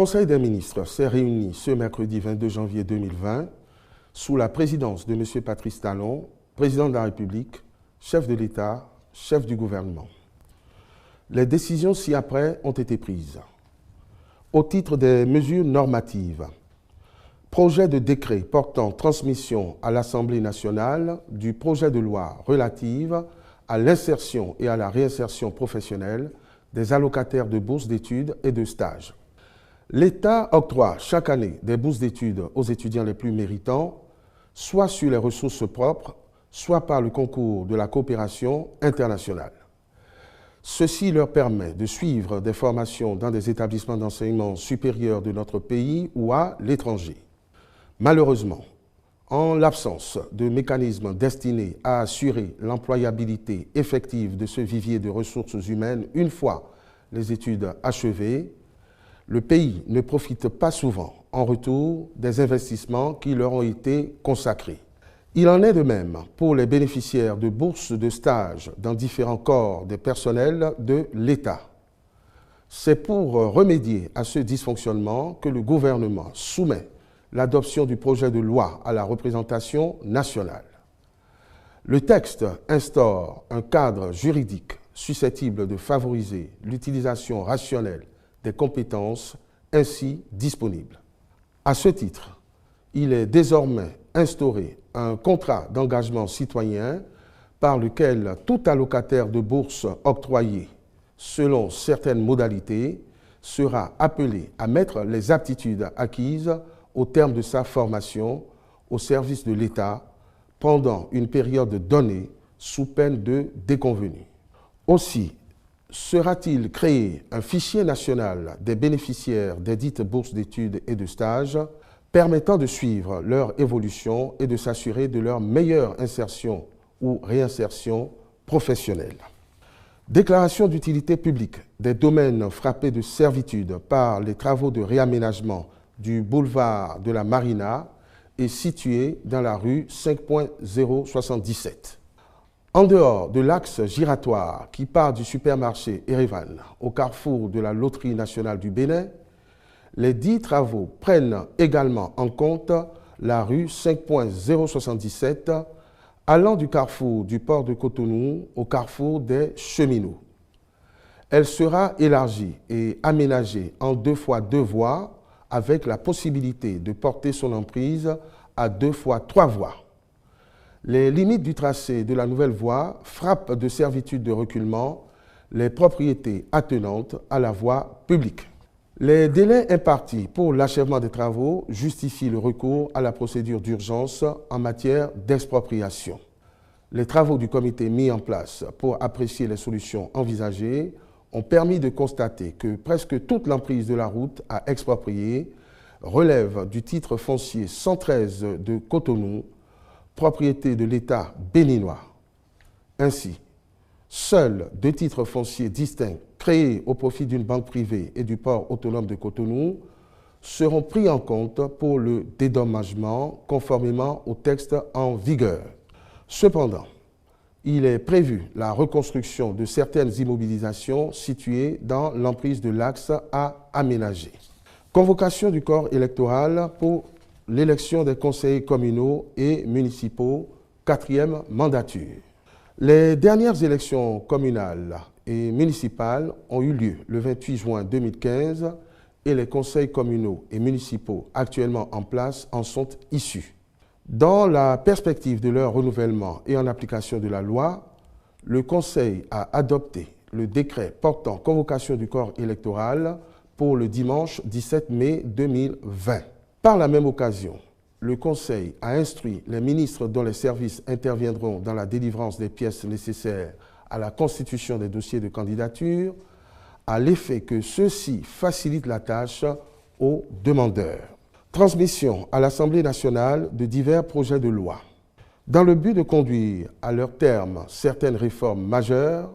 Conseil des ministres s'est réuni ce mercredi 22 janvier 2020 sous la présidence de M. Patrice Talon, président de la République, chef de l'État, chef du gouvernement. Les décisions ci-après ont été prises. Au titre des mesures normatives, projet de décret portant transmission à l'Assemblée nationale du projet de loi relative à l'insertion et à la réinsertion professionnelle des allocataires de bourses d'études et de stages. L'État octroie chaque année des bourses d'études aux étudiants les plus méritants, soit sur les ressources propres, soit par le concours de la coopération internationale. Ceci leur permet de suivre des formations dans des établissements d'enseignement supérieur de notre pays ou à l'étranger. Malheureusement, en l'absence de mécanismes destinés à assurer l'employabilité effective de ce vivier de ressources humaines une fois les études achevées, le pays ne profite pas souvent en retour des investissements qui leur ont été consacrés. Il en est de même pour les bénéficiaires de bourses de stage dans différents corps des personnels de l'État. C'est pour remédier à ce dysfonctionnement que le gouvernement soumet l'adoption du projet de loi à la représentation nationale. Le texte instaure un cadre juridique susceptible de favoriser l'utilisation rationnelle des compétences ainsi disponibles. À ce titre, il est désormais instauré un contrat d'engagement citoyen par lequel tout allocataire de bourse octroyée selon certaines modalités sera appelé à mettre les aptitudes acquises au terme de sa formation au service de l'État pendant une période donnée sous peine de déconvenue. Aussi, sera-t-il créé un fichier national des bénéficiaires des dites bourses d'études et de stages permettant de suivre leur évolution et de s'assurer de leur meilleure insertion ou réinsertion professionnelle. Déclaration d'utilité publique des domaines frappés de servitude par les travaux de réaménagement du boulevard de la Marina est situé dans la rue 5.077. En dehors de l'axe giratoire qui part du supermarché Erevan au carrefour de la Loterie nationale du Bénin, les dits travaux prennent également en compte la rue 5.077 allant du carrefour du port de Cotonou au carrefour des Cheminots. Elle sera élargie et aménagée en 2 fois 2 voies avec la possibilité de porter son emprise à 2 fois 3 voies. Les limites du tracé de la nouvelle voie frappent de servitude de reculement les propriétés attenantes à la voie publique. Les délais impartis pour l'achèvement des travaux justifient le recours à la procédure d'urgence en matière d'expropriation. Les travaux du comité mis en place pour apprécier les solutions envisagées ont permis de constater que presque toute l'emprise de la route à exproprier relève du titre foncier 113 de Cotonou, propriété de l'État béninois. Ainsi, seuls 2 titres fonciers distincts créés au profit d'une banque privée et du port autonome de Cotonou seront pris en compte pour le dédommagement conformément au texte en vigueur. Cependant, il est prévu la reconstruction de certaines immobilisations situées dans l'emprise de l'axe à aménager. Convocation du corps électoral pour l'élection des conseillers communaux et municipaux, 4e mandature. Les dernières élections communales et municipales ont eu lieu le 28 juin 2015 et les conseils communaux et municipaux actuellement en place en sont issus. Dans la perspective de leur renouvellement et en application de la loi, le Conseil a adopté le décret portant convocation du corps électoral pour le dimanche 17 mai 2020. Par la même occasion, le Conseil a instruit les ministres dont les services interviendront dans la délivrance des pièces nécessaires à la constitution des dossiers de candidature à l'effet que ceux-ci facilitent la tâche aux demandeurs. Transmission à l'Assemblée nationale de divers projets de loi. Dans le but de conduire à leur terme certaines réformes majeures,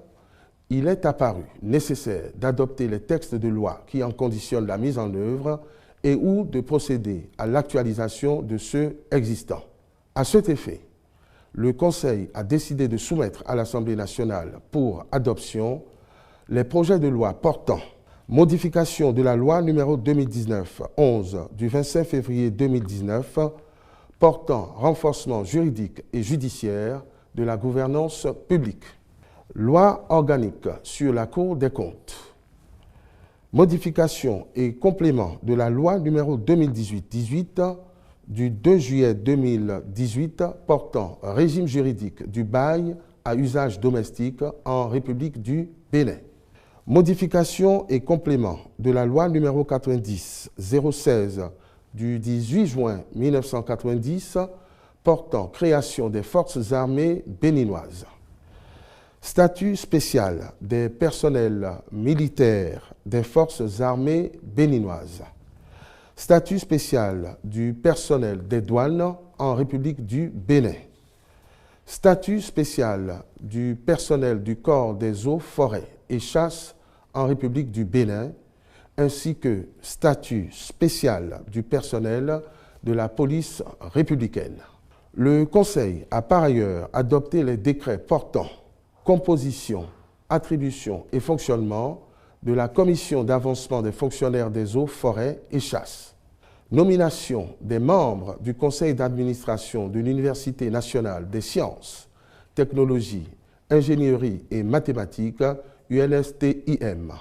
il est apparu nécessaire d'adopter les textes de loi qui en conditionnent la mise en œuvre et ou de procéder à l'actualisation de ceux existants. À cet effet, le Conseil a décidé de soumettre à l'Assemblée nationale pour adoption les projets de loi portant Modification de la loi numéro 2019-11 du 25 février 2019 portant renforcement juridique et judiciaire de la gouvernance publique. Loi organique sur la Cour des comptes. Modification et complément de la loi numéro 2018-18 du 2 juillet 2018 portant régime juridique du bail à usage domestique en République du Bénin. Modification et complément de la loi numéro 90-016 du 18 juin 1990 portant création des forces armées béninoises. Statut spécial des personnels militaires des forces armées béninoises. Statut spécial du personnel des douanes en République du Bénin. Statut spécial du personnel du corps des eaux, forêts et chasses en République du Bénin, ainsi que statut spécial du personnel de la police républicaine. Le Conseil a par ailleurs adopté les décrets portant composition, attribution et fonctionnement de la Commission d'avancement des fonctionnaires des eaux, forêts et chasses. Nomination des membres du Conseil d'administration de l'Université nationale des sciences, technologies, ingénierie et mathématiques, UNSTIM.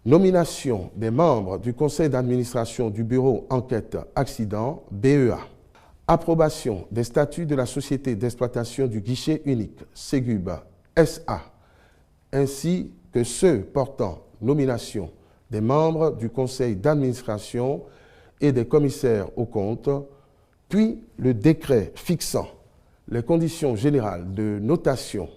Nomination des membres du Conseil d'administration du Bureau Enquête Accident, BEA. Approbation des statuts de la Société d'exploitation du guichet unique, SEGUB, SA, ainsi que ceux portant nomination des membres du Conseil d'administration et des commissaires aux comptes, puis le décret fixant les conditions générales de notation,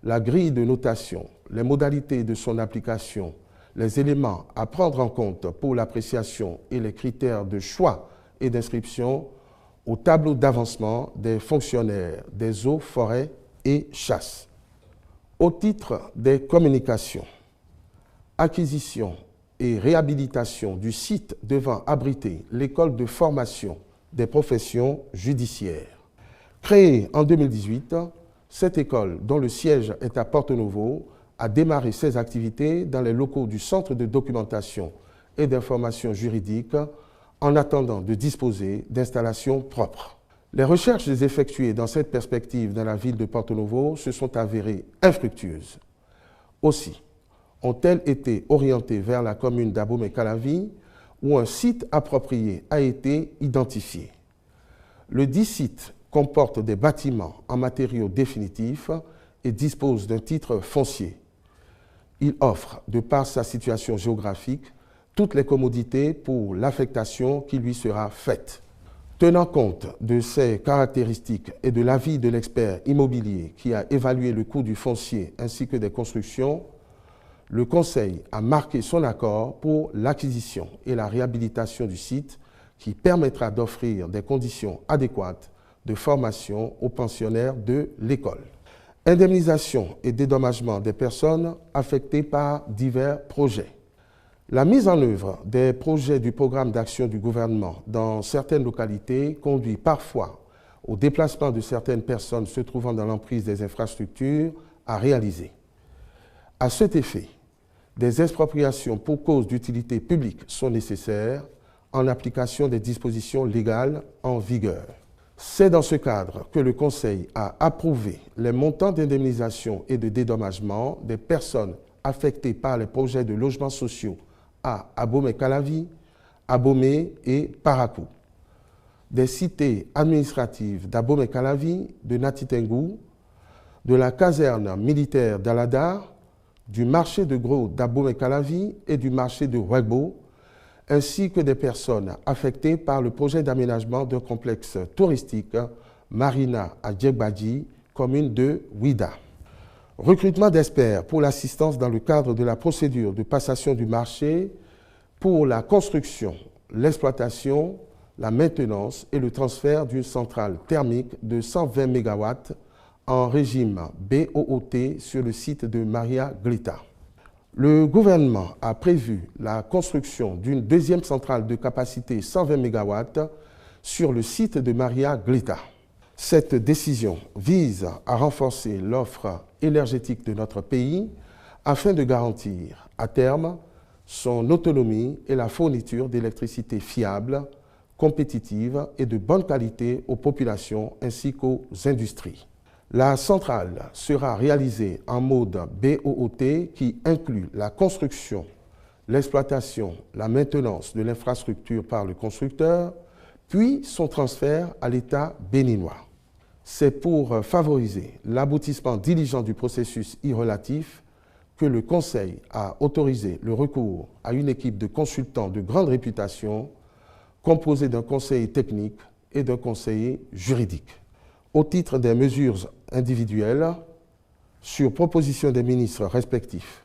la grille de notation, les modalités de son application, les éléments à prendre en compte pour l'appréciation et les critères de choix et d'inscription au tableau d'avancement des fonctionnaires des eaux, forêts et chasses. Au titre des communications, acquisition et réhabilitation du site devant abriter l'école de formation des professions judiciaires. Créée en 2018, cette école, dont le siège est à Porto-Novo, a démarré ses activités dans les locaux du Centre de documentation et d'information juridique en attendant de disposer d'installations propres. Les recherches effectuées dans cette perspective dans la ville de Porto-Novo se sont avérées infructueuses. Aussi, ont-elles été orientées vers la commune d'Abomey-Calavi où un site approprié a été identifié. Le dit site comporte des bâtiments en matériaux définitifs et dispose d'un titre foncier. Il offre, de par sa situation géographique, toutes les commodités pour l'affectation qui lui sera faite. Tenant compte de ces caractéristiques et de l'avis de l'expert immobilier qui a évalué le coût du foncier ainsi que des constructions, le Conseil a marqué son accord pour l'acquisition et la réhabilitation du site qui permettra d'offrir des conditions adéquates de formation aux pensionnaires de l'école. Indemnisation et dédommagement des personnes affectées par divers projets. La mise en œuvre des projets du programme d'action du gouvernement dans certaines localités conduit parfois au déplacement de certaines personnes se trouvant dans l'emprise des infrastructures à réaliser. À cet effet, des expropriations pour cause d'utilité publique sont nécessaires en application des dispositions légales en vigueur. C'est dans ce cadre que le Conseil a approuvé les montants d'indemnisation et de dédommagement des personnes affectées par les projets de logements sociaux à Abomey-Calavi, Abomey et Parakou, des cités administratives d'Abomey-Calavi, de Natitengou, de la caserne militaire d'Aladar, du marché de gros d'Abomey-Calavi et du marché de Ouegbo, ainsi que des personnes affectées par le projet d'aménagement d'un complexe touristique Marina à Djegbadji, commune de Ouida. Recrutement d'experts pour l'assistance dans le cadre de la procédure de passation du marché pour la construction, l'exploitation, la maintenance et le transfert d'une centrale thermique de 120 MW en régime BOOT sur le site de Maria Glita. Le gouvernement a prévu la construction d'une deuxième centrale de capacité 120 MW sur le site de Maria Glita. Cette décision vise à renforcer l'offre énergétique de notre pays afin de garantir, à terme, son autonomie et la fourniture d'électricité fiable, compétitive et de bonne qualité aux populations ainsi qu'aux industries. La centrale sera réalisée en mode BOOT qui inclut la construction, l'exploitation, la maintenance de l'infrastructure par le constructeur, puis son transfert à l'État béninois. C'est pour favoriser l'aboutissement diligent du processus relatif que le Conseil a autorisé le recours à une équipe de consultants de grande réputation composée d'un conseiller technique et d'un conseiller juridique. Au titre des mesures individuelles, sur proposition des ministres respectifs,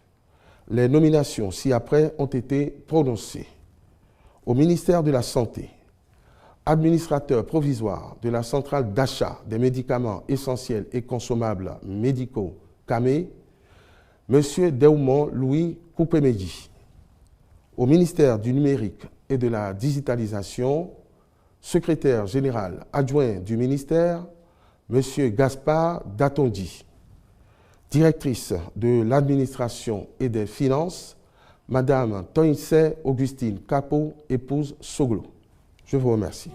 les nominations ci-après ont été prononcées. Au ministère de la Santé, administrateur provisoire de la centrale d'achat des médicaments essentiels et consommables médicaux CAME, M. Deumont Louis Koupemedi. Au ministère du Numérique et de la Digitalisation, secrétaire général adjoint du ministère, M. Gaspard Datondi. Directrice de l'administration et des finances, Mme Toinse Augustine Capo, épouse Soglo. Je vous remercie.